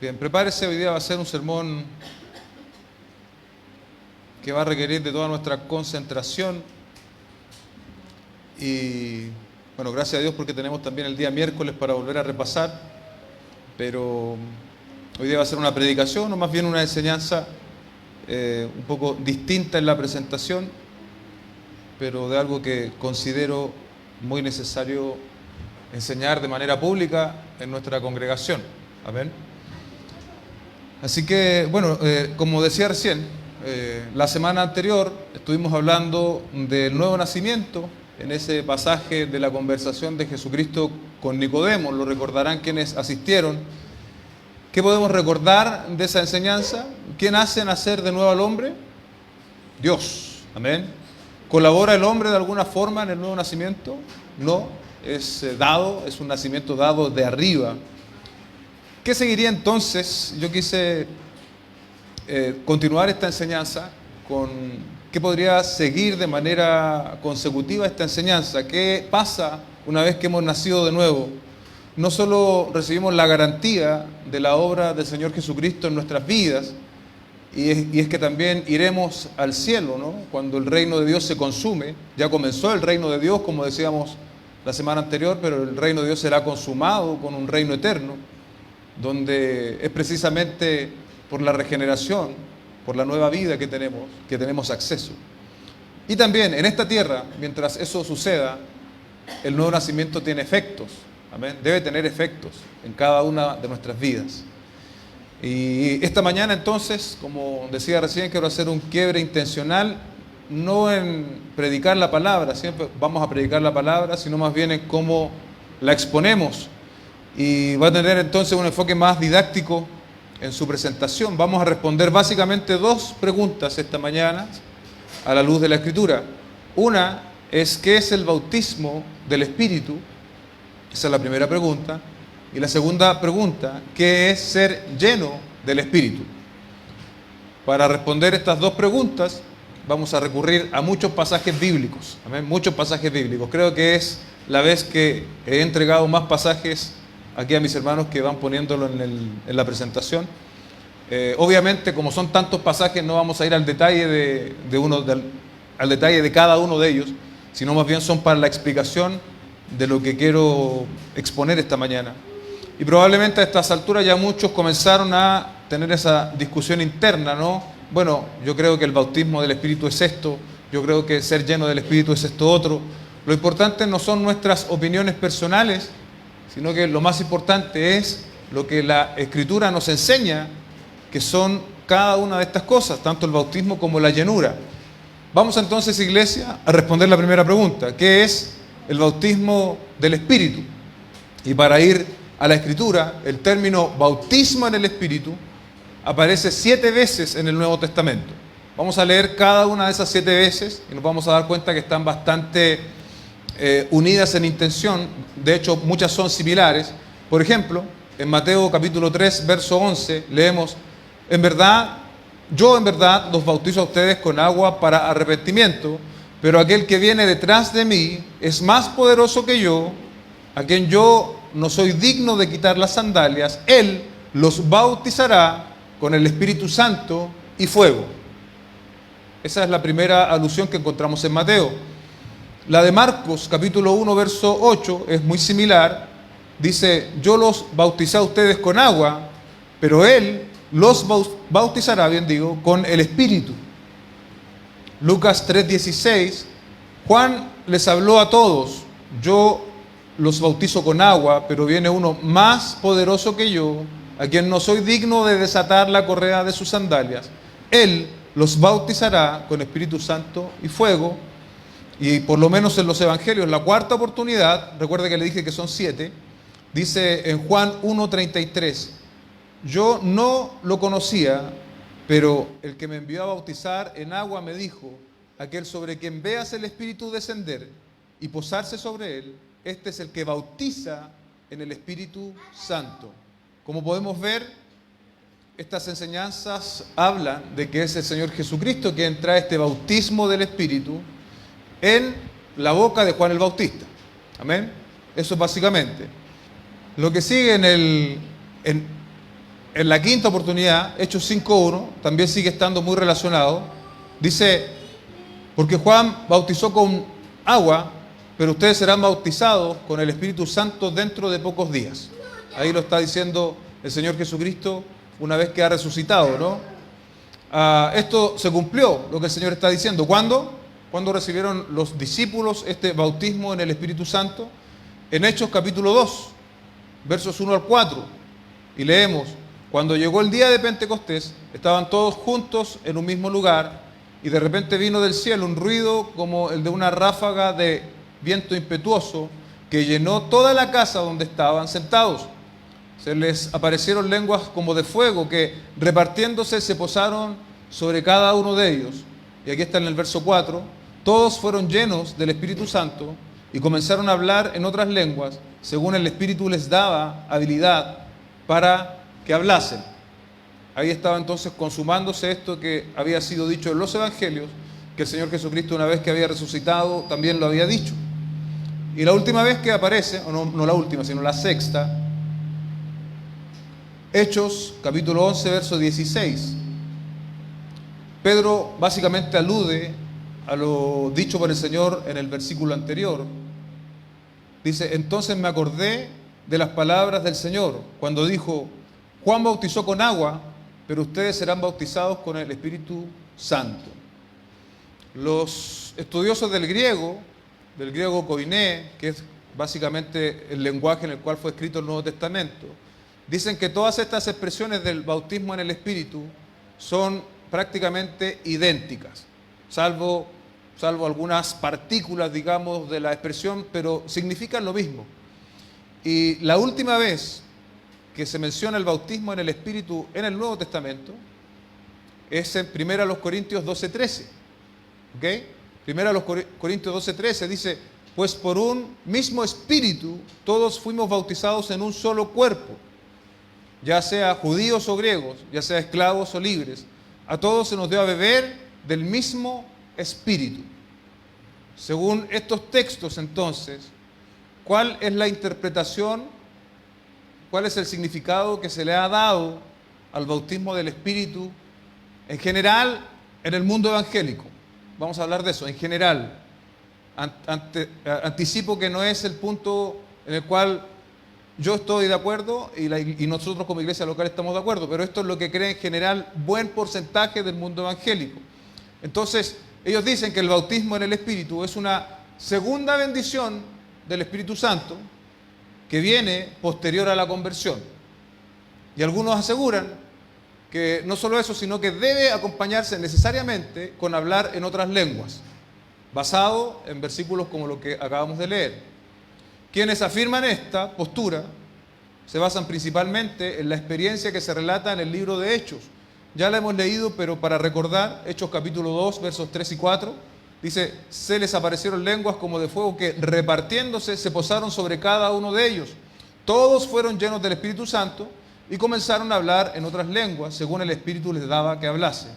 Bien, prepárese, hoy día va a ser un sermón que va a requerir de toda nuestra concentración y bueno, gracias a Dios porque tenemos también el día miércoles para volver a repasar, pero hoy día va a ser una predicación o más bien una enseñanza un poco distinta en la presentación, pero de algo que considero muy necesario enseñar de manera pública en nuestra congregación. Amén. Así que, bueno, como decía recién, la semana anterior estuvimos hablando del nuevo nacimiento, en ese pasaje de la conversación de Jesucristo con Nicodemo, lo recordarán quienes asistieron. ¿Qué podemos recordar de esa enseñanza? ¿Quién hace nacer de nuevo al hombre? Dios, amén. ¿Colabora el hombre de alguna forma en el nuevo nacimiento? No, es un nacimiento dado de arriba. ¿Qué seguiría entonces? Yo quise continuar esta enseñanza con qué podría seguir de manera consecutiva esta enseñanza. ¿Qué pasa una vez que hemos nacido de nuevo? No solo recibimos la garantía de la obra del Señor Jesucristo en nuestras vidas, y es que también iremos al cielo, ¿no? Cuando el reino de Dios se consume. Ya comenzó el reino de Dios, como decíamos la semana anterior, pero el reino de Dios será consumado con un reino eterno, donde es precisamente por la regeneración, por la nueva vida que tenemos acceso. Y también en esta tierra, mientras eso suceda, el nuevo nacimiento tiene efectos, amén, debe tener efectos en cada una de nuestras vidas. Y esta mañana entonces, como decía recién, quiero hacer un quiebre intencional, no en predicar la palabra, siempre vamos a predicar la palabra, sino más bien en cómo la exponemos. Y va a tener entonces un enfoque más didáctico en su presentación. Vamos a responder básicamente dos preguntas esta mañana a la luz de la Escritura. Una es: ¿qué es el bautismo del Espíritu? Esa es la primera pregunta. Y la segunda pregunta: ¿qué es ser lleno del Espíritu? Para responder estas dos preguntas vamos a recurrir a muchos pasajes bíblicos. Amén, muchos pasajes bíblicos. Creo que es la vez que he entregado más pasajes aquí a mis hermanos que van poniéndolo en la presentación. Obviamente, como son tantos pasajes, no vamos a ir al detalle al detalle de cada uno de ellos, sino más bien son para la explicación de lo que quiero exponer esta mañana. Y probablemente a estas alturas ya muchos comenzaron a tener esa discusión interna, ¿no? Bueno, yo creo que el bautismo del Espíritu es esto, yo creo que ser lleno del Espíritu es esto otro. Lo importante no son nuestras opiniones personales, sino que lo más importante es lo que la Escritura nos enseña, que son cada una de estas cosas, tanto el bautismo como la llenura. Vamos entonces, iglesia, a responder la primera pregunta: ¿qué es el bautismo del Espíritu? Y para ir a la Escritura, el término bautismo en el Espíritu aparece 7 veces en el Nuevo Testamento. Vamos a leer cada una de esas 7 veces y nos vamos a dar cuenta que están bastante unidas en intención. De hecho, muchas son similares. Por ejemplo, en Mateo capítulo 3, verso 11, leemos: yo en verdad los bautizo a ustedes con agua para arrepentimiento, pero aquel que viene detrás de mí es más poderoso que yo, a quien yo no soy digno de quitar las sandalias. Él los bautizará con el Espíritu Santo y fuego. Esa es la primera alusión que encontramos en Mateo. La de Marcos, capítulo 1, verso 8, es muy similar. Dice: yo los bauticé a ustedes con agua, pero Él los bautizará, con el Espíritu. Lucas 3:16, Juan les habló a todos: yo los bautizo con agua, pero viene uno más poderoso que yo, a quien no soy digno de desatar la correa de sus sandalias. Él los bautizará con Espíritu Santo y fuego. Y por lo menos en los evangelios, la cuarta oportunidad, recuerde que le dije que son 7, dice en Juan 1:33, yo no lo conocía, pero el que me envió a bautizar en agua me dijo: aquel sobre quien veas el Espíritu descender y posarse sobre él, este es el que bautiza en el Espíritu Santo. Como podemos ver, estas enseñanzas hablan de que es el Señor Jesucristo quien trae este bautismo del Espíritu en la boca de Juan el Bautista. Amén. Eso es básicamente. Lo que sigue en en la quinta oportunidad, Hechos 5:1, también sigue estando muy relacionado. Dice, porque Juan bautizó con agua, pero ustedes serán bautizados con el Espíritu Santo dentro de pocos días. Ahí lo está diciendo el Señor Jesucristo una vez que ha resucitado, ¿no? Esto se cumplió, lo que el Señor está diciendo. ¿Cuándo? Cuando recibieron los discípulos este bautismo en el Espíritu Santo. En Hechos capítulo 2, versos 1 al 4. Y leemos, cuando llegó el día de Pentecostés, estaban todos juntos en un mismo lugar, y de repente vino del cielo un ruido como el de una ráfaga de viento impetuoso que llenó toda la casa donde estaban sentados. Se les aparecieron lenguas como de fuego que, repartiéndose, se posaron sobre cada uno de ellos. Y aquí está en el verso 4, todos fueron llenos del Espíritu Santo y comenzaron a hablar en otras lenguas, según el Espíritu les daba habilidad para que hablasen. Ahí estaba entonces consumándose esto que había sido dicho en los evangelios, que el Señor Jesucristo, una vez que había resucitado, también lo había dicho. Y la última vez que aparece, o no la última, sino la sexta, Hechos capítulo 11, verso 16. Pedro básicamente alude a lo dicho por el Señor en el versículo anterior. Dice, entonces me acordé de las palabras del Señor, cuando dijo, Juan bautizó con agua, pero ustedes serán bautizados con el Espíritu Santo. Los estudiosos del griego koiné, que es básicamente el lenguaje en el cual fue escrito el Nuevo Testamento, dicen que todas estas expresiones del bautismo en el Espíritu son prácticamente idénticas, salvo algunas partículas, digamos, de la expresión, pero significan lo mismo. Y la última vez que se menciona el bautismo en el Espíritu en el Nuevo Testamento es en 1 Corintios 12:13. ¿Ok? 1 Corintios 12:13 dice, pues por un mismo Espíritu todos fuimos bautizados en un solo cuerpo, ya sea judíos o griegos, ya sea esclavos o libres, a todos se nos dio a beber del mismo Espíritu. Según estos textos, entonces, ¿cuál es la interpretación? ¿Cuál es el significado que se le ha dado al bautismo del Espíritu en general en el mundo evangélico? Vamos a hablar de eso, en general. Anticipo que no es el punto en el cual yo estoy de acuerdo y nosotros como iglesia local estamos de acuerdo, pero esto es lo que cree en general buen porcentaje del mundo evangélico. Entonces, ellos dicen que el bautismo en el Espíritu es una segunda bendición del Espíritu Santo que viene posterior a la conversión. Y algunos aseguran que no solo eso, sino que debe acompañarse necesariamente con hablar en otras lenguas, basado en versículos como lo que acabamos de leer. Quienes afirman esta postura se basan principalmente en la experiencia que se relata en el libro de Hechos. Ya la hemos leído, pero para recordar, Hechos capítulo 2, versos 3 y 4, dice, se les aparecieron lenguas como de fuego que, repartiéndose, se posaron sobre cada uno de ellos. Todos fueron llenos del Espíritu Santo y comenzaron a hablar en otras lenguas, según el Espíritu les daba que hablase.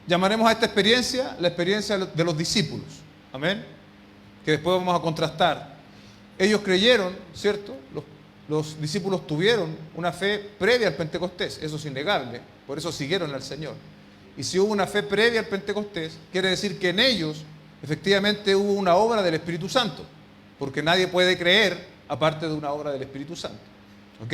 Llamaremos a esta experiencia la experiencia de los discípulos. Amén. Que después vamos a contrastar. Ellos creyeron, ¿cierto? Los discípulos tuvieron una fe previa al Pentecostés, eso es innegable, por eso siguieron al Señor. Y si hubo una fe previa al Pentecostés, quiere decir que en ellos efectivamente hubo una obra del Espíritu Santo, porque nadie puede creer aparte de una obra del Espíritu Santo. ¿Ok?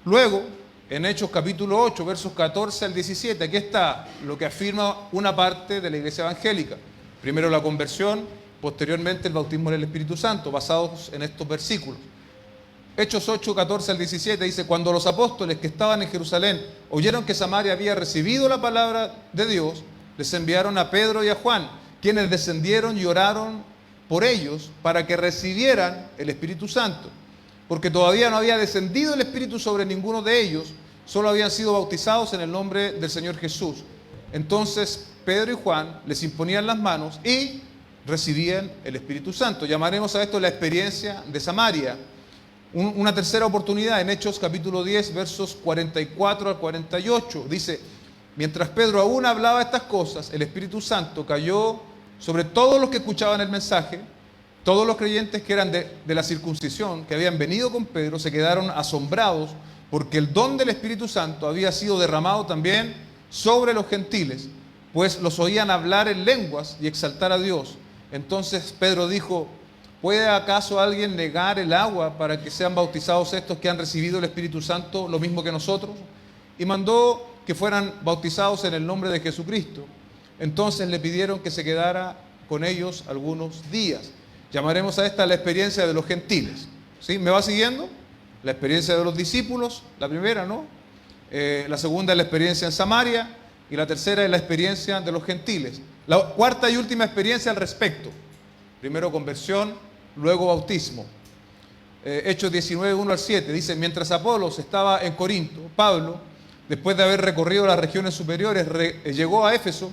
Luego, en Hechos capítulo 8, versos 14 al 17, aquí está lo que afirma una parte de la iglesia evangélica. Primero la conversión, posteriormente el bautismo en el Espíritu Santo, basados en estos versículos. Hechos 8, 14 al 17 dice, cuando los apóstoles que estaban en Jerusalén oyeron que Samaria había recibido la palabra de Dios, les enviaron a Pedro y a Juan, quienes descendieron y oraron por ellos para que recibieran el Espíritu Santo, porque todavía no había descendido el Espíritu sobre ninguno de ellos, solo habían sido bautizados en el nombre del Señor Jesús. Entonces Pedro y Juan les imponían las manos y recibían el Espíritu Santo. Llamaremos a esto la experiencia de Samaria. Una tercera oportunidad en Hechos capítulo 10, versos 44 al 48. Dice, mientras Pedro aún hablaba estas cosas, el Espíritu Santo cayó sobre todos los que escuchaban el mensaje. Todos los creyentes que eran de la circuncisión, que habían venido con Pedro, se quedaron asombrados porque el don del Espíritu Santo había sido derramado también sobre los gentiles, pues los oían hablar en lenguas y exaltar a Dios. Entonces Pedro dijo: ¿puede acaso alguien negar el agua para que sean bautizados estos que han recibido el Espíritu Santo lo mismo que nosotros? Y mandó que fueran bautizados en el nombre de Jesucristo. Entonces le pidieron que se quedara con ellos algunos días. Llamaremos a esta la experiencia de los gentiles. ¿Sí? ¿Me va siguiendo? La experiencia de los discípulos, la primera, ¿no? La segunda es la experiencia en Samaria, y la tercera es la experiencia de los gentiles. La cuarta y última experiencia al respecto. Primero conversión, luego bautismo. Hechos 19, 1 al 7, dice: mientras Apolos estaba en Corinto, Pablo, después de haber recorrido las regiones superiores, llegó a Éfeso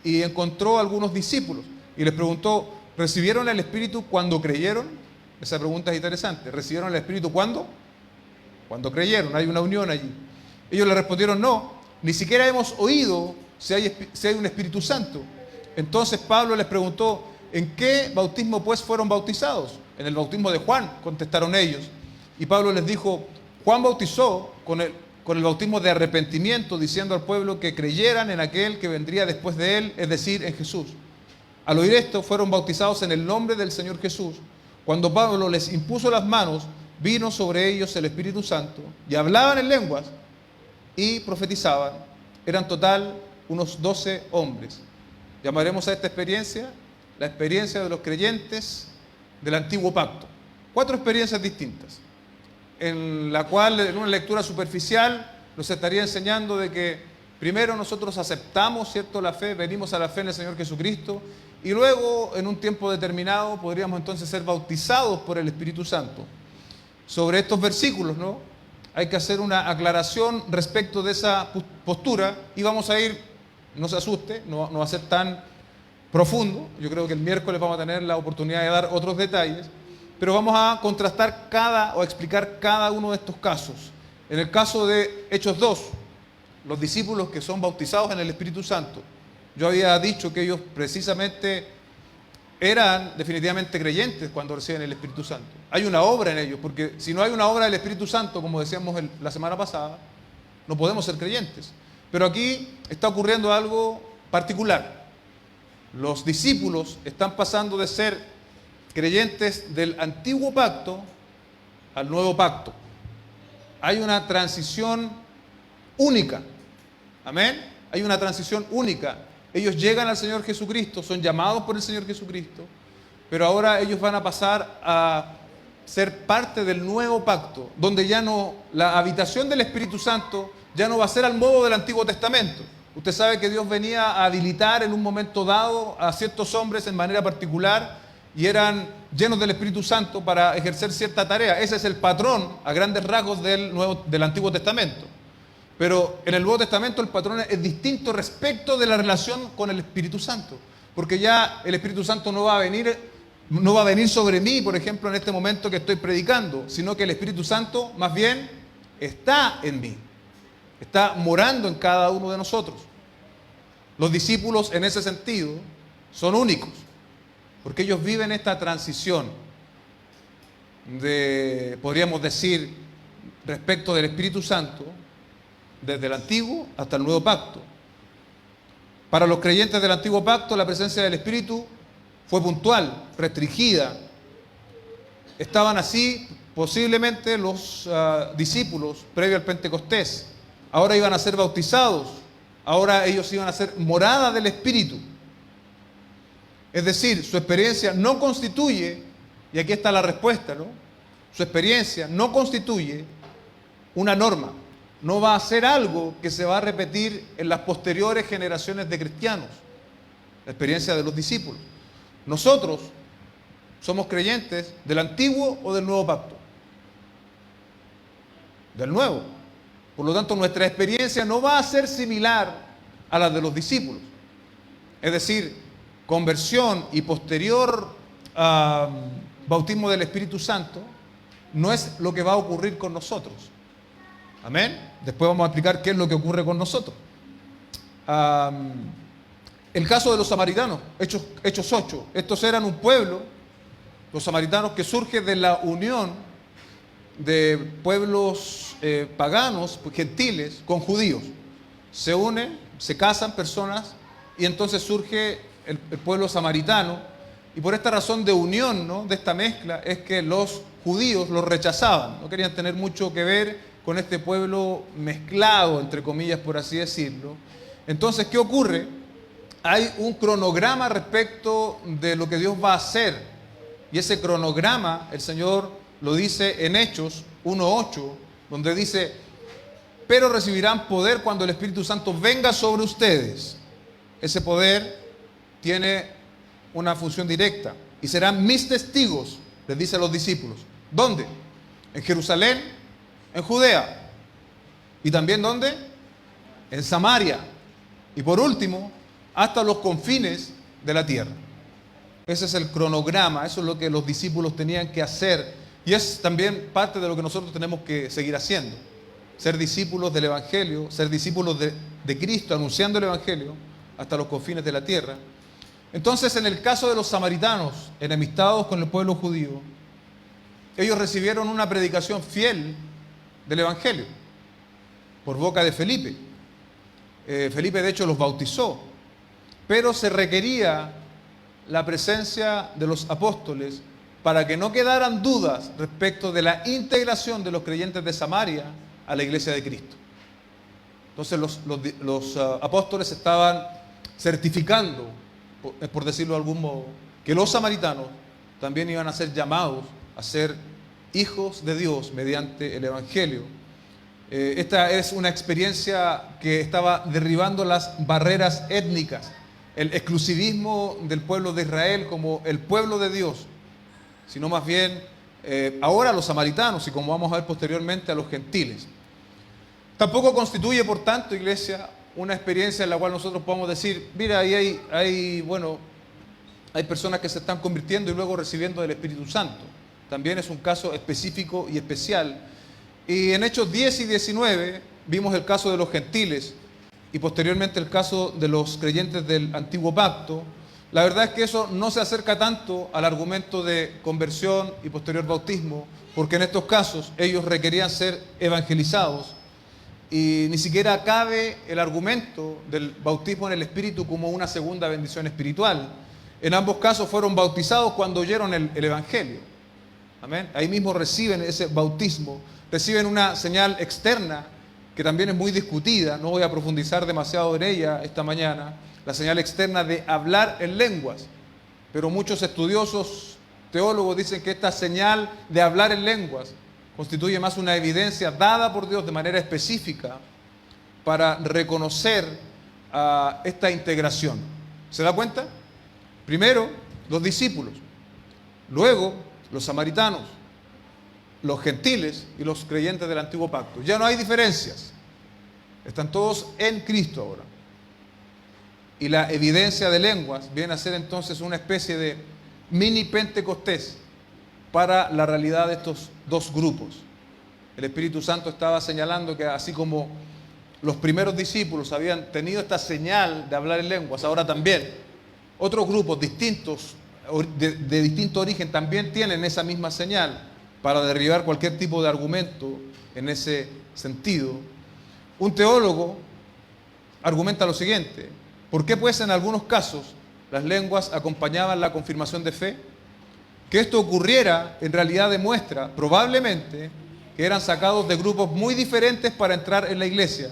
y encontró a algunos discípulos y les preguntó: ¿recibieron el Espíritu cuando creyeron? Esa pregunta es interesante. ¿Recibieron el Espíritu cuándo? Cuando creyeron. Hay una unión allí. Ellos le respondieron: no, ni siquiera hemos oído si hay un Espíritu Santo. Entonces Pablo les preguntó: ¿en qué bautismo pues fueron bautizados? En el bautismo de Juan, contestaron ellos. Y Pablo les dijo: Juan bautizó con el bautismo de arrepentimiento, diciendo al pueblo que creyeran en aquel que vendría después de él, es decir, en Jesús. Al oír esto, fueron bautizados en el nombre del Señor Jesús. Cuando Pablo les impuso las manos, vino sobre ellos el Espíritu Santo, y hablaban en lenguas y profetizaban. Eran total unos 12 hombres. Llamaremos a esta experiencia la experiencia de los creyentes del antiguo pacto. 4 experiencias distintas, en la cual, en una lectura superficial, nos estaría enseñando de que primero nosotros aceptamos, ¿cierto?, la fe, venimos a la fe en el Señor Jesucristo, y luego, en un tiempo determinado, podríamos entonces ser bautizados por el Espíritu Santo. Sobre estos versículos, ¿no?, hay que hacer una aclaración respecto de esa postura, y vamos a ir, no se asuste, no va a ser tan profundo. Yo creo que el miércoles vamos a tener la oportunidad de dar otros detalles, pero vamos a contrastar o explicar cada uno de estos casos. En el caso de Hechos 2, los discípulos que son bautizados en el Espíritu Santo, yo había dicho que ellos precisamente eran definitivamente creyentes cuando reciben el Espíritu Santo. Hay una obra en ellos, porque si no hay una obra del Espíritu Santo, como decíamos la semana pasada, no podemos ser creyentes. Pero aquí está ocurriendo algo particular. Los discípulos están pasando de ser creyentes del antiguo pacto al nuevo pacto. Hay una transición única. Amén. Hay una transición única. Ellos llegan al Señor Jesucristo, son llamados por el Señor Jesucristo, pero ahora ellos van a pasar a ser parte del nuevo pacto, donde ya no, la habitación del Espíritu Santo ya no va a ser al modo del Antiguo Testamento. Usted sabe que Dios venía a habilitar en un momento dado a ciertos hombres en manera particular y eran llenos del Espíritu Santo para ejercer cierta tarea. Ese es el patrón a grandes rasgos del Antiguo Testamento. Pero en el Nuevo Testamento el patrón es distinto respecto de la relación con el Espíritu Santo, porque ya el Espíritu Santo no va a venir sobre mí, por ejemplo, en este momento que estoy predicando, sino que el Espíritu Santo más bien está en mí, está morando en cada uno de nosotros. Los discípulos en ese sentido son únicos, porque ellos viven esta transición de, podríamos decir, respecto del Espíritu Santo, desde el antiguo hasta el nuevo pacto. Para los creyentes del antiguo pacto, la presencia del Espíritu fue puntual, restringida. Estaban así posiblemente los discípulos previo al Pentecostés. Ahora iban a ser bautizados, ahora ellos iban a ser morada del Espíritu. Es decir, su experiencia no constituye, y aquí está la respuesta, ¿no? Su experiencia no constituye una norma. No va a ser algo que se va a repetir en las posteriores generaciones de cristianos. La experiencia de los discípulos. Nosotros somos creyentes del antiguo o del nuevo pacto. Del nuevo. Por lo tanto, nuestra experiencia no va a ser similar a la de los discípulos. Es decir, conversión y posterior bautismo del Espíritu Santo no es lo que va a ocurrir con nosotros. Amén. Después vamos a explicar qué es lo que ocurre con nosotros. El caso de los samaritanos, Hechos 8. Estos eran un pueblo, los samaritanos, que surge de la unión de pueblos paganos, gentiles, con judíos. Se unen, se casan personas y entonces surge el pueblo samaritano. Y por esta razón de unión, ¿no?, de esta mezcla, es que los judíos los rechazaban. No querían tener mucho que ver con este pueblo mezclado, entre comillas, por así decirlo. Entonces, ¿qué ocurre? Hay un cronograma respecto de lo que Dios va a hacer. Y ese cronograma, el Señor lo dice en Hechos 1:8, donde dice: pero recibirán poder cuando el Espíritu Santo venga sobre ustedes. Ese poder tiene una función directa. Y serán mis testigos, les dice a los discípulos. ¿Dónde? En Jerusalén, en Judea. ¿Y también dónde? En Samaria. Y por último, hasta los confines de la tierra. Ese es el cronograma, eso es lo que los discípulos tenían que hacer. Y es también parte de lo que nosotros tenemos que seguir haciendo. Ser discípulos del Evangelio, ser discípulos de Cristo, anunciando el Evangelio hasta los confines de la tierra. Entonces, en el caso de los samaritanos, enemistados con el pueblo judío, ellos recibieron una predicación fiel del Evangelio por boca de Felipe. Felipe, de hecho, los bautizó, pero se requería la presencia de los apóstoles para que no quedaran dudas respecto de la integración de los creyentes de Samaria a la iglesia de Cristo. Entonces los apóstoles estaban certificando, por decirlo de algún modo, que los samaritanos también iban a ser llamados a ser hijos de Dios mediante el Evangelio. Esta es una experiencia que estaba derribando las barreras étnicas, el exclusivismo del pueblo de Israel como el pueblo de Dios, sino más bien ahora a los samaritanos y, como vamos a ver posteriormente, a los gentiles. Tampoco constituye, por tanto, iglesia, una experiencia en la cual nosotros podamos decir: mira, ahí hay personas que se están convirtiendo y luego recibiendo del Espíritu Santo. También es un caso específico y especial. Y en Hechos 10 y 19 vimos el caso de los gentiles y posteriormente el caso de los creyentes del Antiguo Pacto. La verdad es que eso no se acerca tanto al argumento de conversión y posterior bautismo, porque en estos casos ellos requerían ser evangelizados y ni siquiera cabe el argumento del bautismo en el Espíritu como una segunda bendición espiritual. En ambos casos fueron bautizados cuando oyeron el Evangelio. Amén. Ahí mismo reciben ese bautismo, reciben una señal externa que también es muy discutida, no voy a profundizar demasiado en ella esta mañana, la señal externa de hablar en lenguas. Pero muchos estudiosos, teólogos, dicen que esta señal de hablar en lenguas constituye más una evidencia dada por Dios de manera específica para reconocer esta integración. ¿Se da cuenta? Primero, los discípulos, luego los samaritanos, los gentiles y los creyentes del Antiguo Pacto. Ya no hay diferencias. Están todos en Cristo ahora. Y la evidencia de lenguas viene a ser entonces una especie de mini Pentecostés para la realidad de estos dos grupos. El Espíritu Santo estaba señalando que así como los primeros discípulos habían tenido esta señal de hablar en lenguas, ahora también otros grupos distintos, de distinto origen, también tienen esa misma señal para derribar cualquier tipo de argumento en ese sentido. Un teólogo argumenta lo siguiente: ¿por qué pues en algunos casos las lenguas acompañaban la confirmación de fe? Que esto ocurriera en realidad demuestra probablemente que eran sacados de grupos muy diferentes para entrar en la iglesia.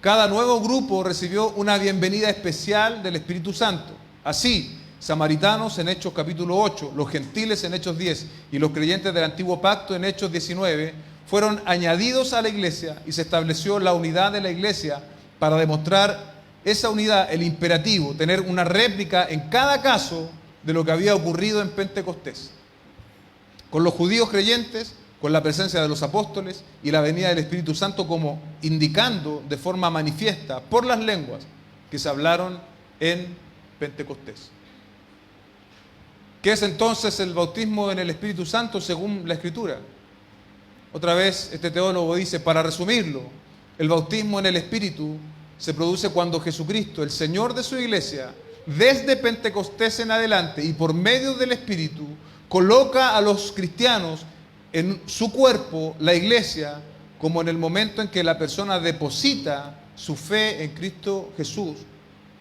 Cada nuevo grupo recibió una bienvenida especial del Espíritu Santo. Así, samaritanos en Hechos capítulo 8, los gentiles en Hechos 10 y los creyentes del Antiguo Pacto en Hechos 19 fueron añadidos a la iglesia y se estableció la unidad de la iglesia para demostrar esa unidad, el imperativo, tener una réplica en cada caso de lo que había ocurrido en Pentecostés. Con los judíos creyentes, con la presencia de los apóstoles y la venida del Espíritu Santo como indicando de forma manifiesta por las lenguas que se hablaron en Pentecostés. ¿Qué es entonces el bautismo en el Espíritu Santo según la Escritura? Otra vez este teólogo dice, para resumirlo, el bautismo en el Espíritu se produce cuando Jesucristo, el Señor de su iglesia, desde Pentecostés en adelante y por medio del Espíritu, coloca a los cristianos en su cuerpo, la iglesia, como en el momento en que la persona deposita su fe en Cristo Jesús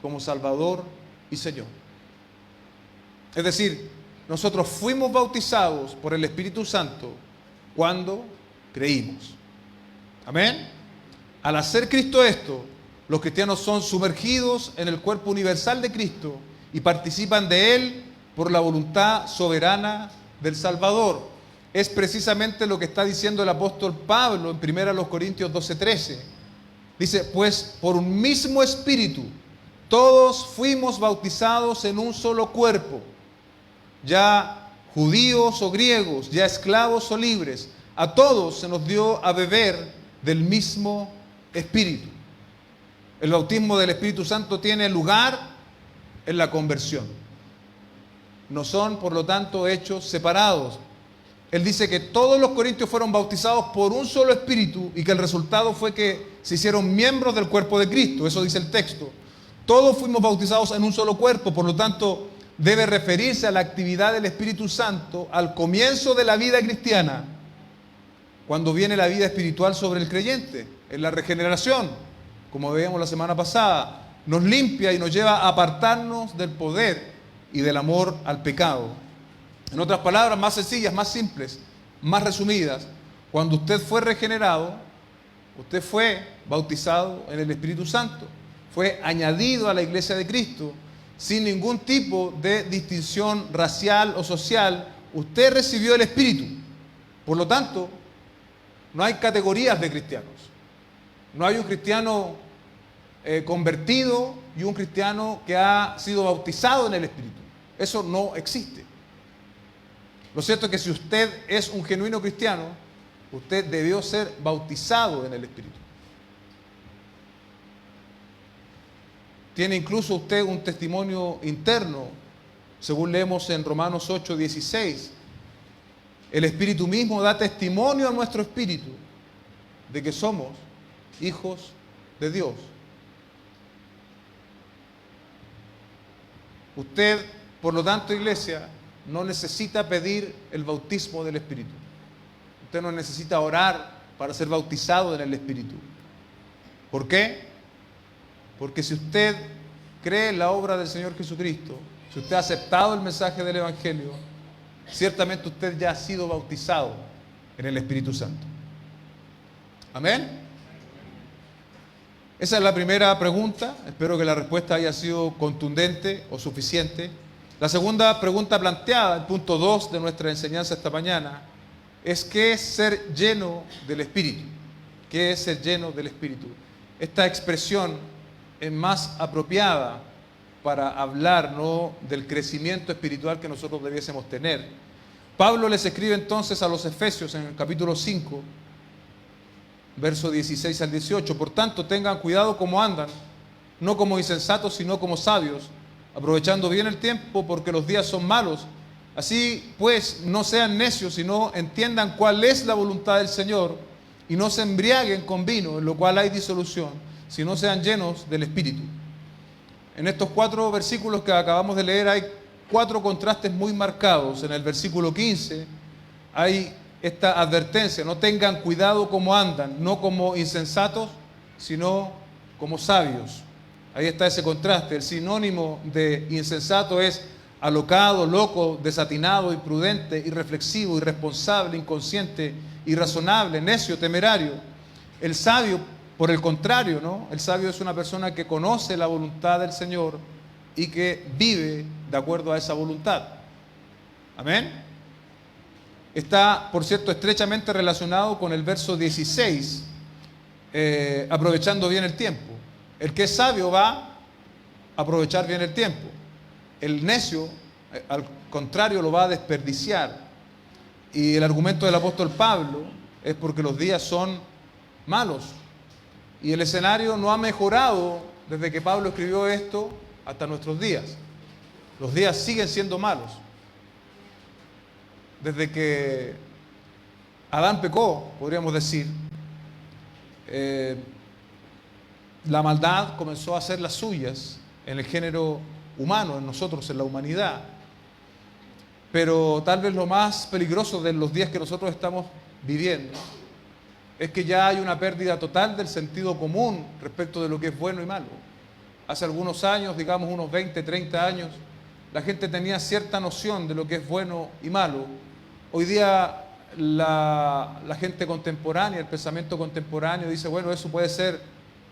como Salvador y Señor. Es decir, nosotros fuimos bautizados por el Espíritu Santo cuando creímos. Amén. Al hacer Cristo esto, los cristianos son sumergidos en el cuerpo universal de Cristo y participan de Él por la voluntad soberana del Salvador. Es precisamente lo que está diciendo el apóstol Pablo en 1 Corintios 12:13. Dice, pues por un mismo espíritu todos fuimos bautizados en un solo cuerpo, ya judíos o griegos, ya esclavos o libres, a todos se nos dio a beber del mismo espíritu. El bautismo del Espíritu Santo tiene lugar en la conversión. No son, por lo tanto, hechos separados. Él dice que todos los corintios fueron bautizados por un solo espíritu y que el resultado fue que se hicieron miembros del cuerpo de Cristo. Eso dice el texto. Todos fuimos bautizados en un solo cuerpo, por lo tanto, debe referirse a la actividad del Espíritu Santo al comienzo de la vida cristiana, cuando viene la vida espiritual sobre el creyente, en la regeneración, como veíamos la semana pasada, nos limpia y nos lleva a apartarnos del poder y del amor al pecado. En otras palabras, más sencillas, más simples, más resumidas, cuando usted fue regenerado, usted fue bautizado en el Espíritu Santo, fue añadido a la iglesia de Cristo, sin ningún tipo de distinción racial o social, usted recibió el Espíritu. Por lo tanto, no hay categorías de cristianos. No hay un cristiano convertido y un cristiano que ha sido bautizado en el Espíritu. Eso no existe. Lo cierto es que si usted es un genuino cristiano, usted debió ser bautizado en el Espíritu. Tiene incluso usted un testimonio interno, según leemos en Romanos 8:16. El Espíritu mismo da testimonio a nuestro espíritu de que somos hijos de Dios. Usted, por lo tanto, iglesia, no necesita pedir el bautismo del Espíritu. Usted no necesita orar para ser bautizado en el Espíritu. ¿Por qué? Porque si usted cree en la obra del Señor Jesucristo, si usted ha aceptado el mensaje del Evangelio, ciertamente usted ya ha sido bautizado en el Espíritu Santo. ¿Amén? Esa es la primera pregunta. Espero que la respuesta haya sido contundente o suficiente. La segunda pregunta planteada, el punto 2 de nuestra enseñanza esta mañana, es ¿qué es ser lleno del Espíritu? ¿Qué es ser lleno del Espíritu? Esta expresión es más apropiada para hablar, ¿no?, del crecimiento espiritual que nosotros debiésemos tener. Pablo les escribe entonces a los Efesios en el capítulo 5, verso 16 al 18. Por tanto, tengan cuidado cómo andan, no como insensatos, sino como sabios, aprovechando bien el tiempo, porque los días son malos. Así pues, no sean necios, sino entiendan cuál es la voluntad del Señor, y no se embriaguen con vino, en lo cual hay disolución, sino sean llenos del Espíritu. En estos 4 versículos que acabamos de leer hay 4 contrastes muy marcados. En el versículo 15 hay esta advertencia: no tengan cuidado como andan, no como insensatos, sino como sabios. Ahí está ese contraste. El sinónimo de insensato es alocado, loco, desatinado, imprudente, irreflexivo, irresponsable, inconsciente, irrazonable, necio, temerario. El sabio, por el contrario, ¿no? El sabio es una persona que conoce la voluntad del Señor y que vive de acuerdo a esa voluntad. Amén. Está, por cierto, estrechamente relacionado con el verso 16, aprovechando bien el tiempo. El que es sabio va a aprovechar bien el tiempo. El necio, al contrario, lo va a desperdiciar. Y el argumento del apóstol Pablo es porque los días son malos. Y el escenario no ha mejorado desde que Pablo escribió esto hasta nuestros días. Los días siguen siendo malos. Desde que Adán pecó, podríamos decir, la maldad comenzó a hacer las suyas en el género humano, en nosotros, en la humanidad. Pero tal vez lo más peligroso de los días que nosotros estamos viviendo es que ya hay una pérdida total del sentido común respecto de lo que es bueno y malo. Hace algunos años, digamos unos 20, 30 años, la gente tenía cierta noción de lo que es bueno y malo. Hoy día la gente contemporánea, el pensamiento contemporáneo dice, bueno, eso puede ser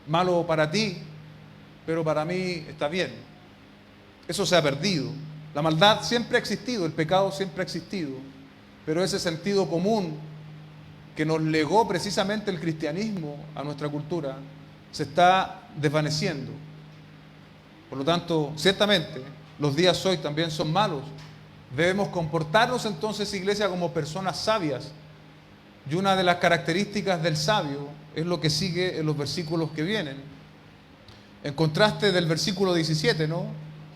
malo para ti, pero para mí está bien. Eso se ha perdido. La maldad siempre ha existido, el pecado siempre ha existido, pero ese sentido común que nos legó precisamente el cristianismo a nuestra cultura se está desvaneciendo. Por lo tanto, ciertamente, los días hoy también son malos. Debemos comportarnos entonces, iglesia, como personas sabias. Y una de las características del sabio es lo que sigue en los versículos que vienen. En contraste del versículo 17, ¿no?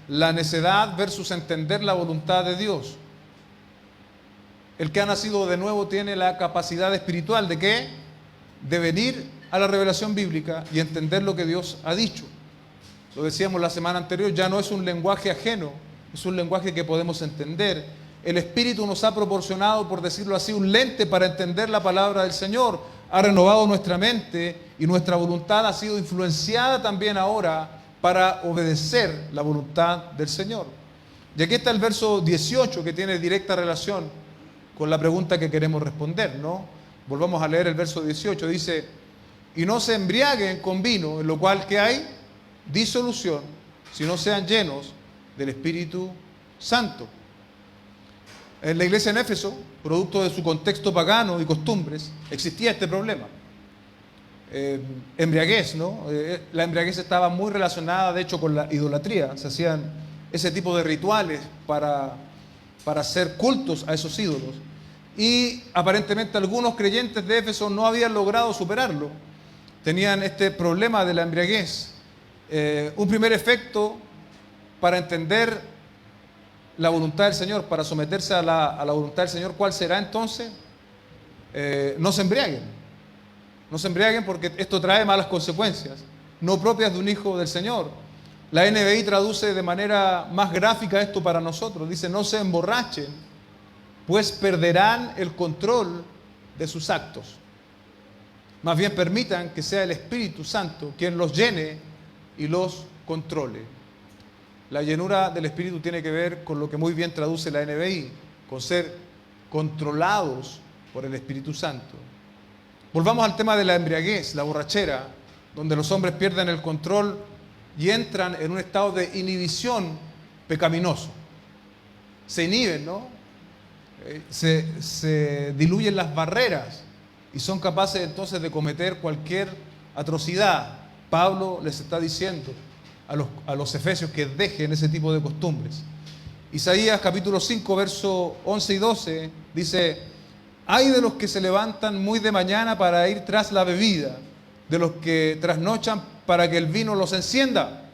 La necedad versus entender la voluntad de Dios. El que ha nacido de nuevo tiene la capacidad espiritual ¿de qué? De venir a la revelación bíblica y entender lo que Dios ha dicho. Lo decíamos la semana anterior, ya no es un lenguaje ajeno, es un lenguaje que podemos entender. El Espíritu nos ha proporcionado, por decirlo así, un lente para entender la palabra del Señor. Ha renovado nuestra mente y nuestra voluntad ha sido influenciada también ahora para obedecer la voluntad del Señor. Y aquí está el verso 18 que tiene directa relación con la pregunta que queremos responder, ¿no? Volvamos a leer el verso 18, dice, y no se embriaguen con vino, en lo cual ¿qué hay? Disolución, si no sean llenos del Espíritu Santo. En la iglesia en Éfeso, producto de su contexto pagano y costumbres, existía este problema. Embriaguez, ¿no? La embriaguez estaba muy relacionada, de hecho, con la idolatría. Se hacían ese tipo de rituales para hacer cultos a esos ídolos. Y aparentemente algunos creyentes de Éfeso no habían logrado superarlo. Tenían este problema de la embriaguez. Un primer efecto para entender la voluntad del Señor, para someterse a la voluntad del Señor, ¿cuál será entonces? No se embriaguen. No se embriaguen porque esto trae malas consecuencias, no propias de un hijo del Señor. La NBI traduce de manera más gráfica esto para nosotros. Dice, no se emborrachen, pues perderán el control de sus actos. Más bien permitan que sea el Espíritu Santo quien los llene y los controle. La llenura del Espíritu tiene que ver con lo que muy bien traduce la NBI, con ser controlados por el Espíritu Santo. Volvamos al tema de la embriaguez, la borrachera, donde los hombres pierden el control y entran en un estado de inhibición pecaminoso. Se inhiben, ¿no? Se diluyen las barreras y son capaces entonces de cometer cualquier atrocidad. Pablo les está diciendo a los efesios que dejen ese tipo de costumbres. Isaías capítulo 5, verso 11 y 12 dice, ay de los que se levantan muy de mañana para ir tras la bebida, de los que trasnochan para que el vino los encienda.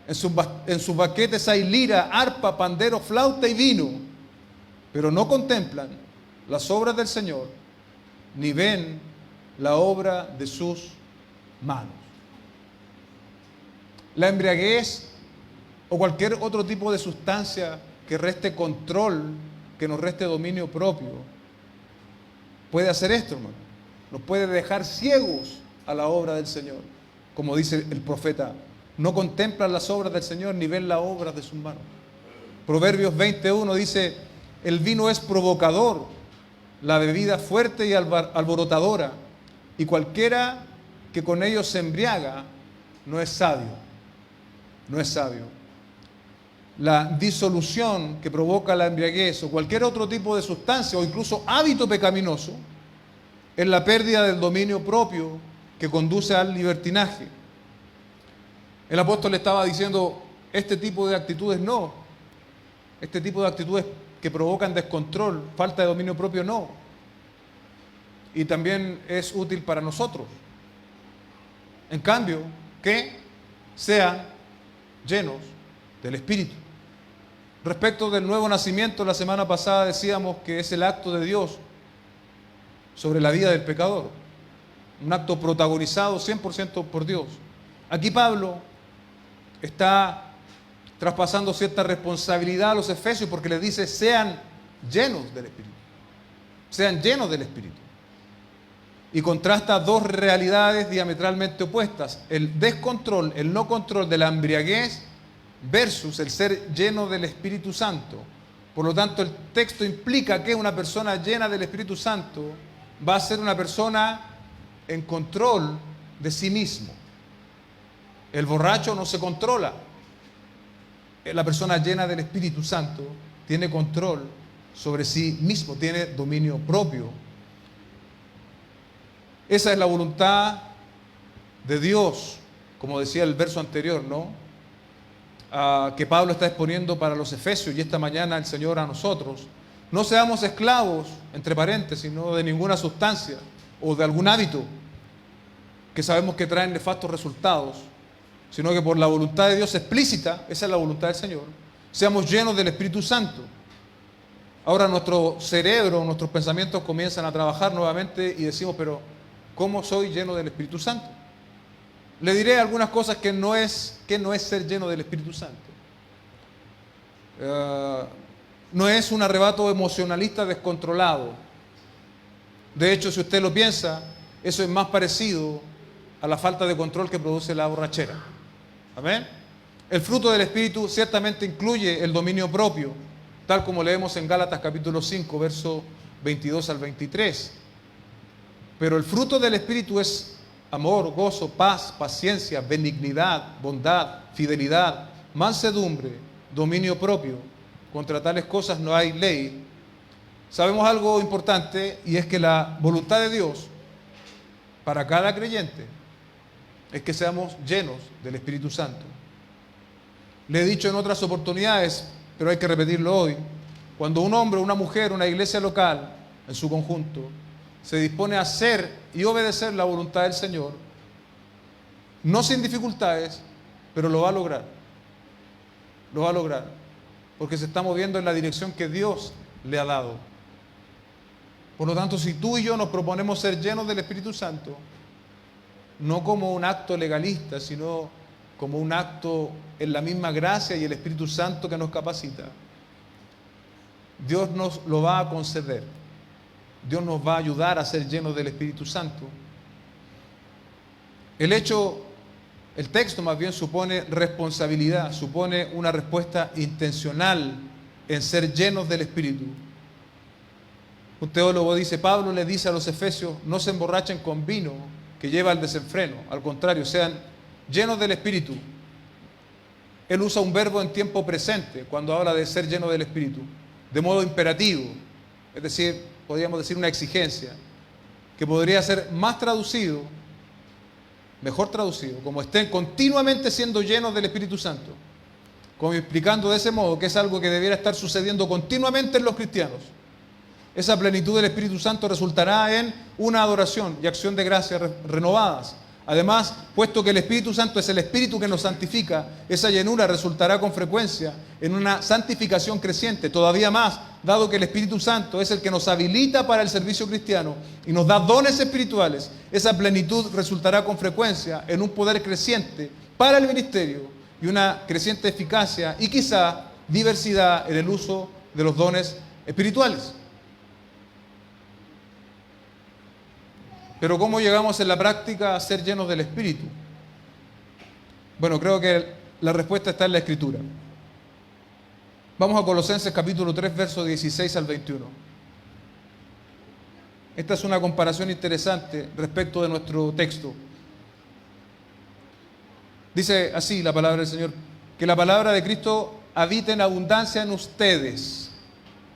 En sus banquetes hay lira, arpa, pandero, flauta y vino, pero no contemplan las obras del Señor, ni ven la obra de sus manos. La embriaguez o cualquier otro tipo de sustancia que reste control, que nos reste dominio propio, puede hacer esto, hermano. Nos puede dejar ciegos a la obra del Señor. Como dice el profeta, no contemplan las obras del Señor ni ven las obras de sus manos. Proverbios 21 dice, el vino es provocador, la bebida fuerte y alborotadora, y cualquiera que con ellos se embriaga no es sabio. No es sabio. La disolución que provoca la embriaguez o cualquier otro tipo de sustancia o incluso hábito pecaminoso es la pérdida del dominio propio que conduce al libertinaje. El apóstol estaba diciendo, este tipo de actitudes no, este tipo de actitudes que provocan descontrol, falta de dominio propio no. Y también es útil para nosotros. En cambio, que sean llenos del Espíritu. Respecto del nuevo nacimiento, la semana pasada decíamos que es el acto de Dios sobre la vida del pecador. Un acto protagonizado 100% por Dios. Aquí Pablo está traspasando cierta responsabilidad a los efesios porque les dice, sean llenos del Espíritu. Sean llenos del Espíritu. Y contrasta dos realidades diametralmente opuestas: el descontrol, el no control de la embriaguez versus el ser lleno del Espíritu Santo. Por lo tanto, el texto implica que una persona llena del Espíritu Santo va a ser una persona en control de sí mismo. El borracho no se controla. La persona llena del Espíritu Santo tiene control sobre sí mismo, tiene dominio propio. Esa es la voluntad de Dios, como decía el verso anterior, ¿no? Que Pablo está exponiendo para los efesios y esta mañana el Señor a nosotros. No seamos esclavos, entre paréntesis, no de ninguna sustancia o de algún hábito que sabemos que traen nefastos resultados, sino que por la voluntad de Dios explícita, esa es la voluntad del Señor, seamos llenos del Espíritu Santo. Ahora nuestro cerebro, nuestros pensamientos comienzan a trabajar nuevamente y decimos, pero ¿cómo soy lleno del Espíritu Santo? Le diré algunas cosas que no es ser lleno del Espíritu Santo. No es un arrebato emocionalista descontrolado. De hecho, si usted lo piensa, eso es más parecido a la falta de control que produce la borrachera. ¿Amén? El fruto del Espíritu ciertamente incluye el dominio propio, tal como leemos en Gálatas capítulo 5, verso 22 al 23. Pero el fruto del Espíritu es amor, gozo, paz, paciencia, benignidad, bondad, fidelidad, mansedumbre, dominio propio. Contra tales cosas no hay ley. Sabemos algo importante, y es que la voluntad de Dios para cada creyente es que seamos llenos del Espíritu Santo. Le he dicho en otras oportunidades, pero hay que repetirlo hoy: cuando un hombre, una mujer, una iglesia local en su conjunto se dispone a hacer y obedecer la voluntad del Señor, no sin dificultades, pero lo va a lograr. Lo va a lograr, porque se está moviendo en la dirección que Dios le ha dado. Por lo tanto, si tú y yo nos proponemos ser llenos del Espíritu Santo, no como un acto legalista, sino como un acto en la misma gracia y el Espíritu Santo que nos capacita, Dios nos lo va a conceder. Dios nos va a ayudar a ser llenos del Espíritu Santo. El texto más bien supone responsabilidad, supone una respuesta intencional en ser llenos del Espíritu. Un teólogo dice, Pablo le dice a los efesios, no se emborrachen con vino que lleva al desenfreno, al contrario, sean llenos del Espíritu. Él usa un verbo en tiempo presente cuando habla de ser lleno del Espíritu, de modo imperativo, es decir, podríamos decir una exigencia, que podría ser más traducido, mejor traducido, como estén continuamente siendo llenos del Espíritu Santo, como explicando de ese modo que es algo que debiera estar sucediendo continuamente en los cristianos. Esa plenitud del Espíritu Santo resultará en una adoración y acción de gracias renovadas. Además, puesto que el Espíritu Santo es el Espíritu que nos santifica, esa llenura resultará con frecuencia en una santificación creciente, todavía más, dado que el Espíritu Santo es el que nos habilita para el servicio cristiano y nos da dones espirituales. Esa plenitud resultará con frecuencia en un poder creciente para el ministerio y una creciente eficacia y quizá diversidad en el uso de los dones espirituales. Pero ¿cómo llegamos en la práctica a ser llenos del Espíritu? Bueno, creo que la respuesta está en la Escritura. Vamos a Colosenses capítulo 3, versos 16 al 21. Esta es una comparación interesante respecto de nuestro texto. Dice así la palabra del Señor: que la palabra de Cristo habite en abundancia en ustedes,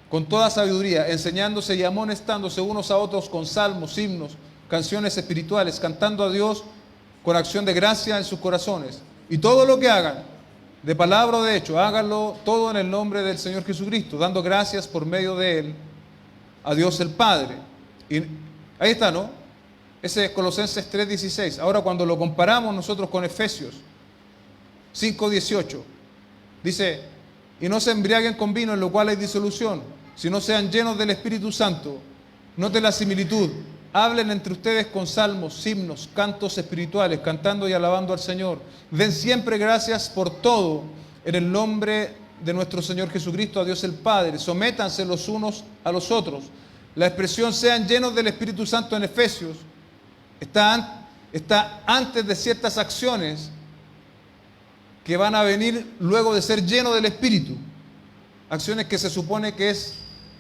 con toda sabiduría, enseñándose y amonestándose unos a otros con salmos, himnos, canciones espirituales, cantando a Dios con acción de gracia en sus corazones. Y todo lo que hagan, de palabra o de hecho, háganlo todo en el nombre del Señor Jesucristo, dando gracias por medio de Él a Dios el Padre. Y ahí está, ¿no? Ese es Colosenses 3:16. Ahora, cuando lo comparamos nosotros con Efesios 5:18, dice, y no se embriaguen con vino en lo cual hay disolución, sino sean llenos del Espíritu Santo. Note la similitud. Hablen entre ustedes con salmos, himnos, cantos espirituales, cantando y alabando al Señor. Den siempre gracias por todo en el nombre de nuestro Señor Jesucristo, a Dios el Padre. Sométanse los unos a los otros. La expresión sean llenos del Espíritu Santo en Efesios está antes de ciertas acciones que van a venir luego de ser lleno del Espíritu. Acciones que se supone que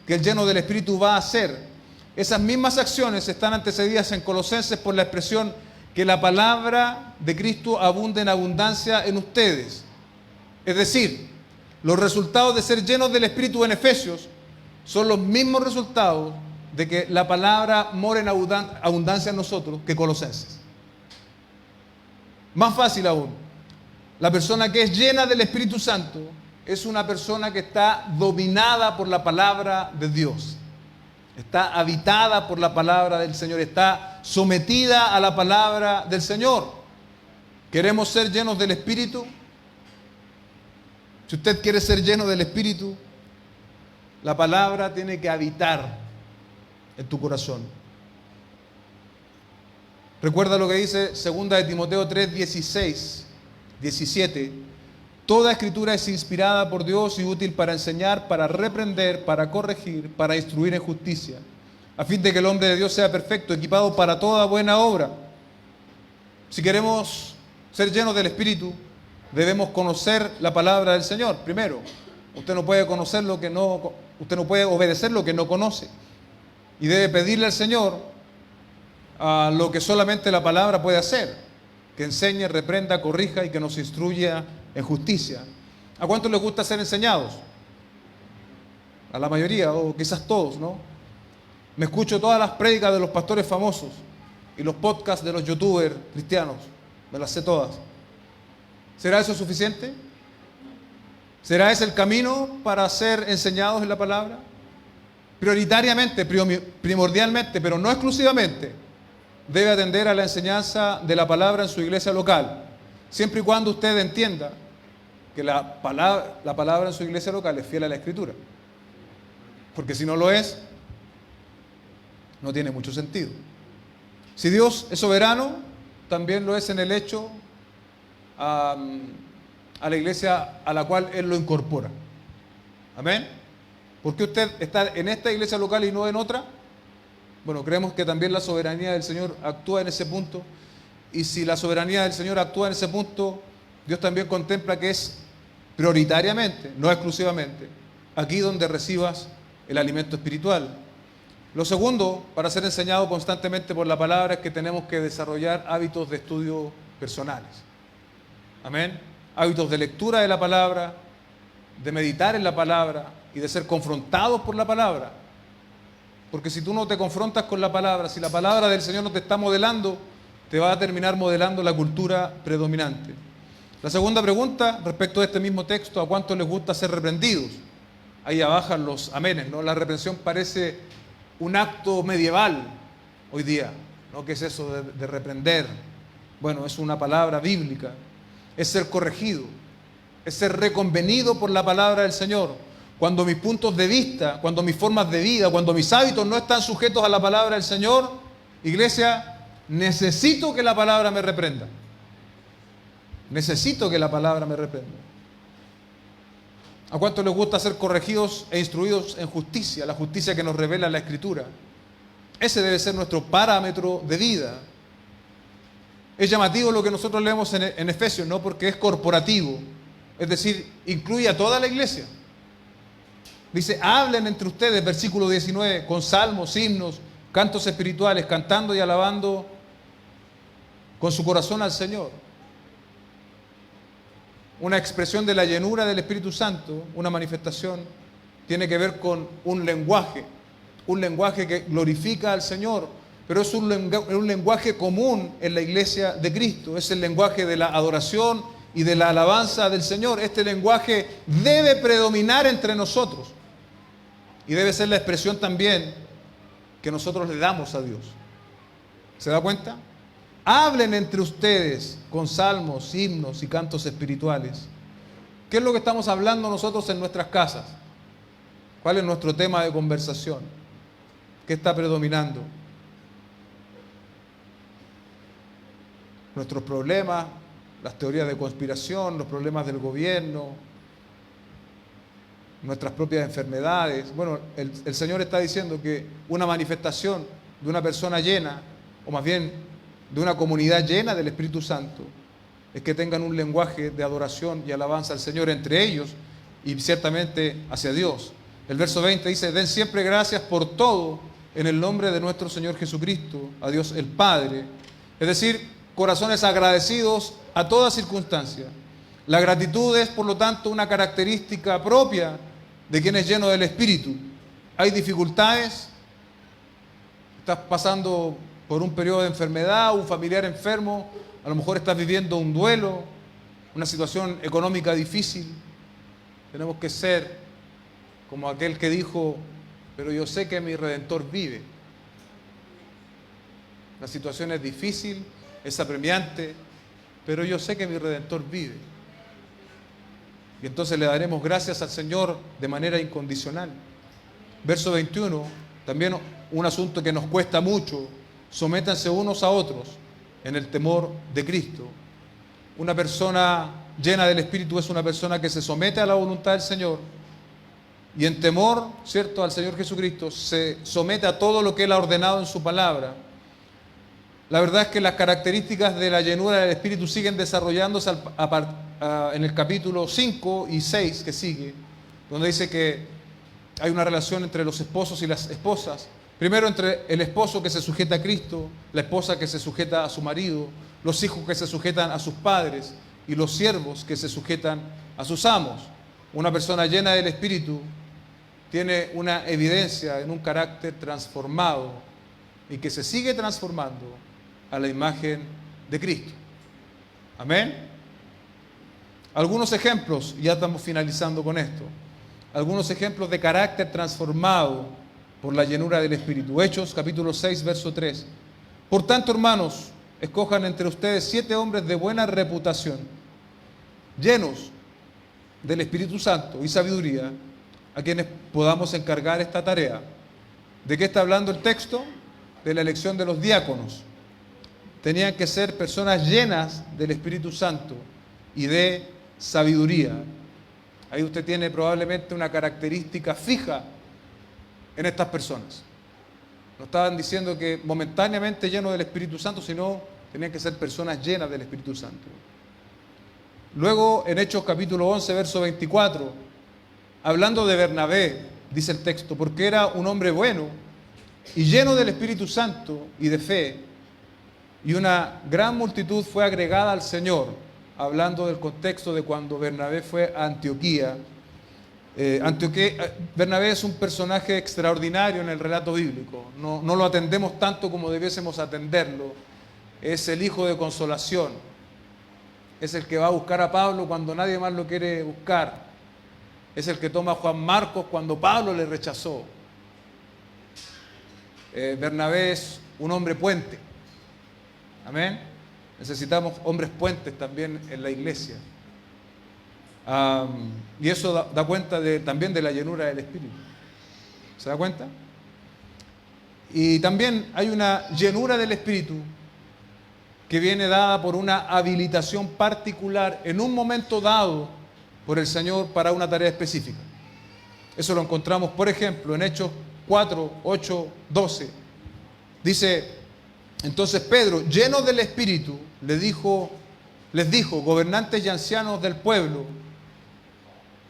el lleno del Espíritu va a hacer. Esas mismas acciones están antecedidas en Colosenses por la expresión que la palabra de Cristo abunde en abundancia en ustedes. Es decir, los resultados de ser llenos del Espíritu en Efesios son los mismos resultados de que la palabra mora en abundancia en nosotros que Colosenses. Más fácil aún, la persona que es llena del Espíritu Santo es una persona que está dominada por la palabra de Dios. Está habitada por la palabra del Señor, está sometida a la palabra del Señor. ¿Queremos ser llenos del Espíritu? Si usted quiere ser lleno del Espíritu, la palabra tiene que habitar en tu corazón. Recuerda lo que dice 2 de Timoteo 3, 16, 17. Toda escritura es inspirada por Dios y útil para enseñar, para reprender, para corregir, para instruir en justicia, a fin de que el hombre de Dios sea perfecto, equipado para toda buena obra. Si queremos ser llenos del Espíritu, debemos conocer la palabra del Señor. Primero, usted no puede obedecer lo que no conoce. Y debe pedirle al Señor a lo que solamente la palabra puede hacer, que enseñe, reprenda, corrija y que nos instruya en justicia. ¿A cuántos les gusta ser enseñados? A la mayoría, o quizás todos, ¿no? Me escucho todas las prédicas de los pastores famosos y los podcasts de los youtubers cristianos, me las sé todas. ¿Será eso suficiente? ¿Será ese el camino para ser enseñados en la palabra? Prioritariamente, primordialmente, pero no exclusivamente, debe atender a la enseñanza de la palabra en su iglesia local, siempre y cuando usted entienda que la palabra en su iglesia local es fiel a la Escritura. Porque si no lo es, no tiene mucho sentido. Si Dios es soberano, también lo es en el hecho a la iglesia a la cual Él lo incorpora. Amén. ¿Por qué usted está en esta iglesia local y no en otra? Bueno, creemos que también la soberanía del Señor actúa en ese punto. Y si la soberanía del Señor actúa en ese punto, Dios también contempla que es prioritariamente, no exclusivamente, aquí donde recibas el alimento espiritual. Lo segundo, para ser enseñado constantemente por la palabra, es que tenemos que desarrollar hábitos de estudio personales. Amén. Hábitos de lectura de la palabra, de meditar en la palabra y de ser confrontados por la palabra. Porque si tú no te confrontas con la palabra, si la palabra del Señor no te está modelando, te va a terminar modelando la cultura predominante. La segunda pregunta, respecto a este mismo texto, ¿a cuántos les gusta ser reprendidos? Ahí abajan los amenes, ¿no? La reprensión parece un acto medieval hoy día, ¿no? ¿Qué es eso de reprender? Bueno, es una palabra bíblica, es ser corregido, es ser reconvenido por la palabra del Señor. Cuando mis puntos de vista, cuando mis formas de vida, cuando mis hábitos no están sujetos a la palabra del Señor, iglesia, necesito que la palabra me reprenda. Necesito que la palabra me reprenda. ¿A cuántos les gusta ser corregidos e instruidos en justicia? La justicia que nos revela la Escritura. Ese debe ser nuestro parámetro de vida. Es llamativo lo que nosotros leemos en Efesios, ¿no? Porque es corporativo. Es decir, incluye a toda la iglesia. Dice, hablen entre ustedes, versículo 19, con salmos, himnos, cantos espirituales, cantando y alabando con su corazón al Señor. Una expresión de la llenura del Espíritu Santo, una manifestación, tiene que ver con un lenguaje que glorifica al Señor, pero es un lenguaje común en la iglesia de Cristo, es el lenguaje de la adoración y de la alabanza del Señor. Este lenguaje debe predominar entre nosotros y debe ser la expresión también que nosotros le damos a Dios. ¿Se da cuenta? Hablen entre ustedes con salmos, himnos y cantos espirituales. ¿Qué es lo que estamos hablando nosotros en nuestras casas? ¿Cuál es nuestro tema de conversación? ¿Qué está predominando? Nuestros problemas, las teorías de conspiración, los problemas del gobierno, nuestras propias enfermedades. Bueno, el Señor está diciendo que una manifestación de una persona llena, o más bien de una comunidad llena del Espíritu Santo, es que tengan un lenguaje de adoración y alabanza al Señor entre ellos y ciertamente hacia Dios. El verso 20 dice: den siempre gracias por todo en el nombre de nuestro Señor Jesucristo, a Dios el Padre. Es decir, corazones agradecidos a toda circunstancia. La gratitud es, por lo tanto, una característica propia de quien es lleno del Espíritu. Hay dificultades, estás pasando por un periodo de enfermedad, un familiar enfermo, a lo mejor estás viviendo un duelo, una situación económica difícil. Tenemos que ser como aquel que dijo: pero yo sé que mi Redentor vive. La situación es difícil, es apremiante, pero yo sé que mi Redentor vive. Y entonces le daremos gracias al Señor de manera incondicional. Verso 21, también un asunto que nos cuesta mucho: sométanse unos a otros en el temor de Cristo. Una persona llena del Espíritu es una persona que se somete a la voluntad del Señor y en temor, ¿cierto?, al Señor Jesucristo, se somete a todo lo que Él ha ordenado en su palabra. La verdad es que las características de la llenura del Espíritu siguen desarrollándose en el capítulo 5 y 6 que sigue, donde dice que hay una relación entre los esposos y las esposas. Primero, entre el esposo que se sujeta a Cristo, la esposa que se sujeta a su marido, los hijos que se sujetan a sus padres y los siervos que se sujetan a sus amos. Una persona llena del Espíritu tiene una evidencia en un carácter transformado y que se sigue transformando a la imagen de Cristo. Amén. Algunos ejemplos, ya estamos finalizando con esto, algunos ejemplos de carácter transformado por la llenura del Espíritu. Hechos capítulo 6, verso 3. Por tanto, hermanos, escojan entre ustedes 7 hombres de buena reputación, llenos del Espíritu Santo y sabiduría, a quienes podamos encargar esta tarea. ¿De qué está hablando el texto? De la elección de los diáconos. Tenían que ser personas llenas del Espíritu Santo y de sabiduría. Ahí usted tiene probablemente una característica fija en estas personas. No estaban diciendo que momentáneamente llenos del Espíritu Santo, sino tenían que ser personas llenas del Espíritu Santo. Luego, en Hechos capítulo 11, verso 24, hablando de Bernabé, dice el texto: porque era un hombre bueno y lleno del Espíritu Santo y de fe, y una gran multitud fue agregada al Señor. Hablando del contexto de cuando Bernabé fue a Antioquía. Bernabé es un personaje extraordinario en el relato bíblico. No lo atendemos tanto como debiésemos atenderlo. Es el hijo de consolación. Es el que va a buscar a Pablo cuando nadie más lo quiere buscar. Es el que toma a Juan Marcos cuando Pablo le rechazó. Bernabé es un hombre puente. Amén. Necesitamos hombres puentes también en la iglesia. Y eso da cuenta también de la llenura del Espíritu. ¿Se da cuenta? Y también hay una llenura del Espíritu que viene dada por una habilitación particular en un momento dado por el Señor para una tarea específica. Eso lo encontramos, por ejemplo, en Hechos 4, 8, 12. Dice: entonces Pedro, lleno del Espíritu, les dijo, gobernantes y ancianos del pueblo,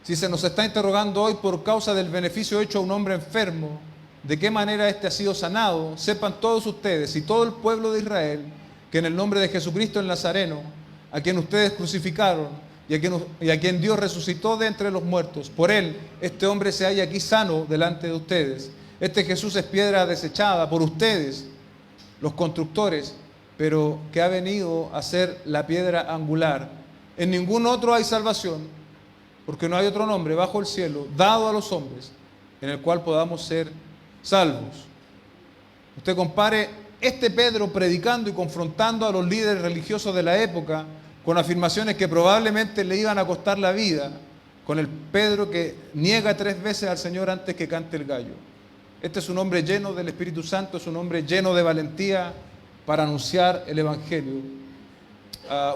si se nos está interrogando hoy por causa del beneficio hecho a un hombre enfermo, de qué manera éste ha sido sanado, sepan todos ustedes y todo el pueblo de Israel que en el nombre de Jesucristo el Nazareno, a quien ustedes crucificaron y a quien Dios resucitó de entre los muertos, por él este hombre se halla aquí sano delante de ustedes. Este Jesús es piedra desechada por ustedes, los constructores, pero que ha venido a ser la piedra angular. En ningún otro hay salvación, porque no hay otro nombre bajo el cielo dado a los hombres en el cual podamos ser salvos. Usted compare este Pedro predicando y confrontando a los líderes religiosos de la época con afirmaciones que probablemente le iban a costar la vida, con el Pedro que niega 3 veces al Señor antes que cante el gallo. Este es un hombre lleno del Espíritu Santo, es un hombre lleno de valentía para anunciar el Evangelio.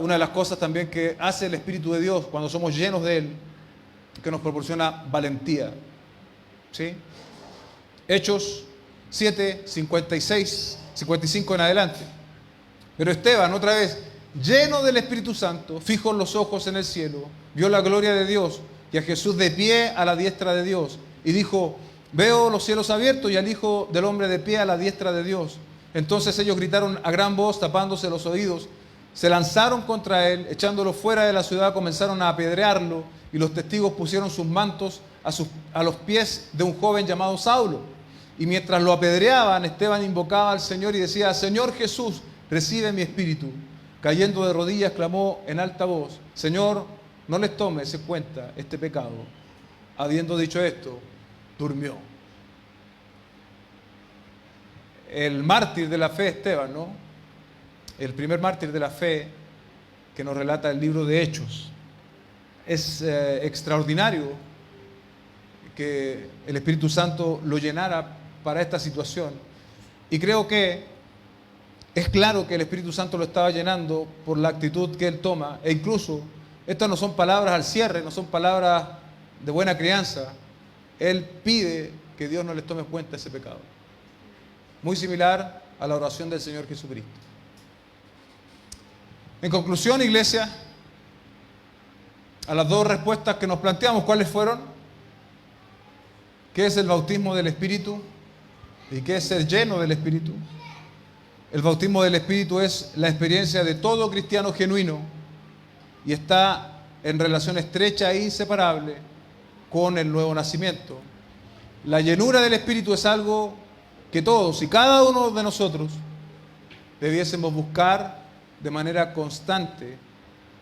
Una de las cosas también que hace el Espíritu de Dios cuando somos llenos de Él que nos proporciona valentía. ¿Sí? Hechos 7, 56, 55 en adelante. Pero Esteban, otra vez, lleno del Espíritu Santo, fijos los ojos en el cielo, vio la gloria de Dios y a Jesús de pie a la diestra de Dios. Y dijo: veo los cielos abiertos y al Hijo del Hombre de pie a la diestra de Dios. Entonces ellos gritaron a gran voz, tapándose los oídos, se lanzaron contra él, echándolo fuera de la ciudad, comenzaron a apedrearlo, y los testigos pusieron sus mantos a los pies de un joven llamado Saulo. Y mientras lo apedreaban, Esteban invocaba al Señor y decía: Señor Jesús, recibe mi espíritu. Cayendo de rodillas, clamó en alta voz: Señor, no les tomes en cuenta este pecado. Habiendo dicho esto, durmió. El mártir de la fe, Esteban, ¿no? El primer mártir de la fe que nos relata el libro de Hechos. Es extraordinario que el Espíritu Santo lo llenara para esta situación. Y creo que es claro que el Espíritu Santo lo estaba llenando por la actitud que él toma. E incluso, estas no son palabras al cierre, no son palabras de buena crianza. Él pide que Dios no les tome en cuenta ese pecado. Muy similar a la oración del Señor Jesucristo. En conclusión, iglesia, a las dos respuestas que nos planteamos, ¿cuáles fueron? ¿Qué es el bautismo del Espíritu? ¿Y qué es ser lleno del Espíritu? El bautismo del Espíritu es la experiencia de todo cristiano genuino y está en relación estrecha e inseparable con el nuevo nacimiento. La llenura del Espíritu es algo que todos y cada uno de nosotros debiésemos buscar de manera constante,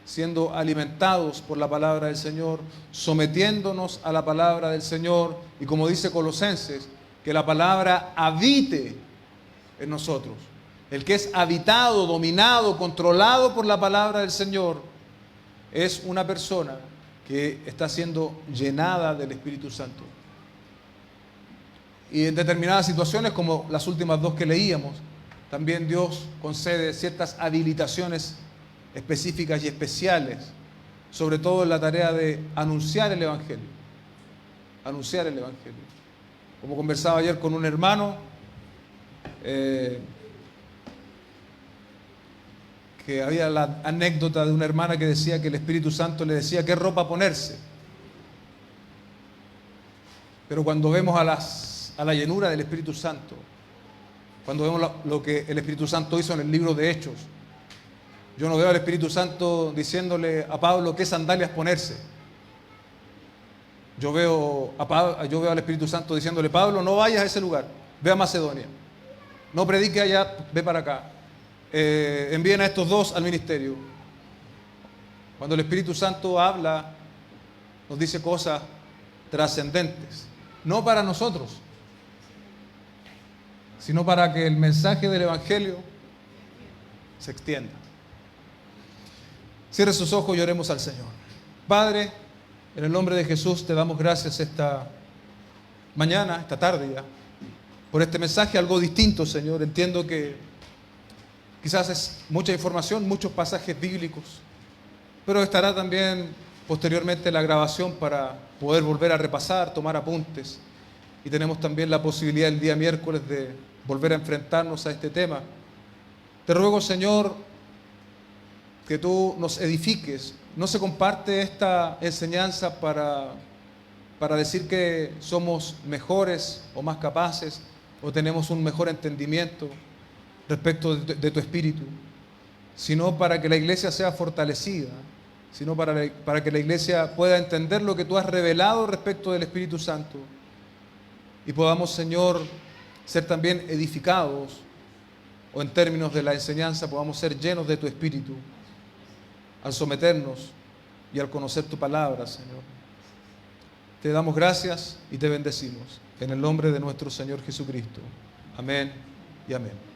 siendo alimentados por la palabra del Señor, sometiéndonos a la palabra del Señor, y como dice Colosenses, que la palabra habite en nosotros. El que es habitado, dominado, controlado por la palabra del Señor, es una persona que está siendo llenada del Espíritu Santo. Y en determinadas situaciones, como las últimas dos que leíamos, también Dios concede ciertas habilitaciones específicas y especiales, sobre todo en la tarea de anunciar el Evangelio. Anunciar el Evangelio. Como conversaba ayer con un hermano, que había la anécdota de una hermana que decía que el Espíritu Santo le decía qué ropa ponerse. Pero cuando vemos a la llenura del Espíritu Santo, cuando vemos lo que el Espíritu Santo hizo en el libro de Hechos, yo no veo al Espíritu Santo diciéndole a Pablo qué sandalias ponerse. Yo veo al Espíritu Santo diciéndole: Pablo, no vayas a ese lugar, ve a Macedonia. No predique allá, ve para acá. Envíen a estos dos al ministerio. Cuando el Espíritu Santo habla, nos dice cosas trascendentes, no para nosotros, sino para que el mensaje del Evangelio se extienda. Cierre sus ojos y oremos al Señor. Padre, en el nombre de Jesús te damos gracias esta mañana, esta tarde ya, por este mensaje algo distinto, Señor. Entiendo que quizás es mucha información, muchos pasajes bíblicos, pero estará también posteriormente la grabación para poder volver a repasar, tomar apuntes. Y tenemos también la posibilidad el día miércoles de volver a enfrentarnos a este tema. Te ruego, Señor, que tú nos edifiques. No se comparte esta enseñanza para decir que somos mejores o más capaces o tenemos un mejor entendimiento respecto de tu Espíritu, sino para que la iglesia sea fortalecida, sino para que la iglesia pueda entender lo que tú has revelado respecto del Espíritu Santo y podamos, Señor, ser también edificados, o en términos de la enseñanza podamos ser llenos de tu Espíritu al someternos y al conocer tu palabra, Señor. Te damos gracias y te bendecimos en el nombre de nuestro Señor Jesucristo. Amén y amén.